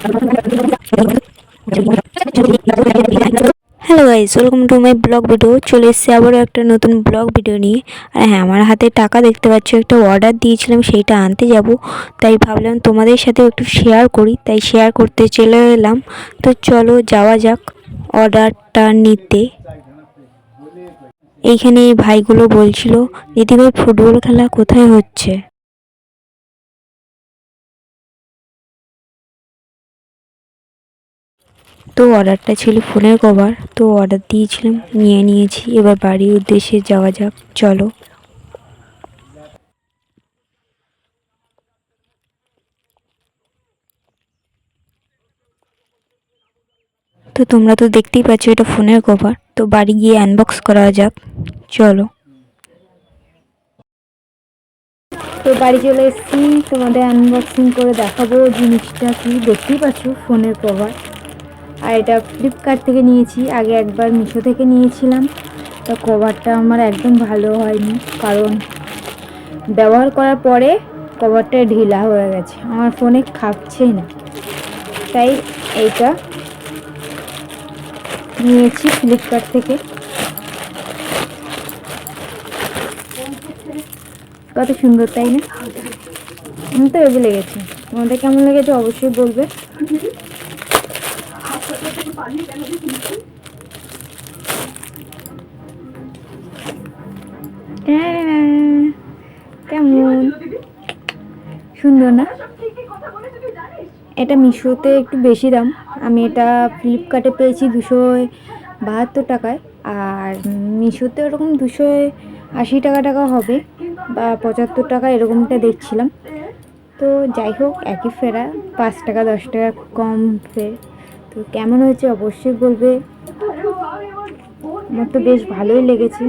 Hello guys, welcome to my blog video. চলে এসেছি আবারও একটা নতুন ব্লগ ভিডিও নিয়ে। আর হ্যাঁ, আমার হাতে টাকা দেখতে পাচ্ছ, একটা অর্ডার দিয়েছিলাম, সেইটা আনতে যাব। তাই ভাবলাম তোমাদের সাথেও একটু শেয়ার করি, তাই শেয়ার করতে চলে এলাম। তো চলো যাওয়া যাক অর্ডারটা নিতে। এইখানে এই ভাইগুলো বলছিল, দিদিভাই ফুটবল খেলা কোথায় হচ্ছে। তো অর্ডারটা ছিল ফোনের কভার, তো অর্ডার দিয়েছিলাম, নিয়ে নিয়েছি। এবার বাড়ির উদ্দেশ্যে যাওয়া যাক, চলো। তো তোমরা তো দেখতেই পাচ্ছ এটা ফোনের কভার। তো বাড়ি গিয়ে আনবক্স করা যাক, চলো। তো বাড়ি চলে এসেছি, তোমাদের আনবক্সিং করে দেখাবো জিনিসটা কি। দেখতেই পাচ্ছ ফোনের কভার। আর এটা ফ্লিপকার্ট থেকে নিয়েছি, আগে একবার মিশো থেকে নিয়েছিলাম। তো কভারটা আমার একদম ভালো হয়নি, কারণ ব্যবহার করার পরে কভারটা ঢিলা হয়ে গেছে, আমার ফোনে খাপছেই না। তাই এইটা নিয়েছি ফ্লিপকার্ট থেকে। কত সুন্দর, তাই না? আমি তো এগুলো লেগেছে। তোমাদের কেমন লেগেছে অবশ্যই বলবে। কেমন সুন্দর না? এটা মিশোতে একটু বেশি দাম, আমি এটা ফ্লিপকার্টে পেয়েছি 272 টাকায়। আর মিশোতে ওরকম 280 টাকা হবে, বা 75 টাকা এরকমটা দেখছিলাম। তো যাই হোক, একই ফেরা, 5 টাকা 10 টাকা কম ফের। তো কেমন হয়েছে অবশ্যই বলবে। আমার তো বেশ ভালোই লেগেছে।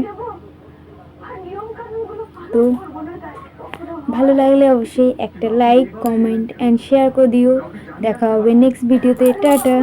তো ভালো লাগলে অবশ্যই একটা লাইক, কমেন্ট অ্যান্ড শেয়ার করে দিও। দেখা হবে নেক্সট ভিডিওতে। টাটা।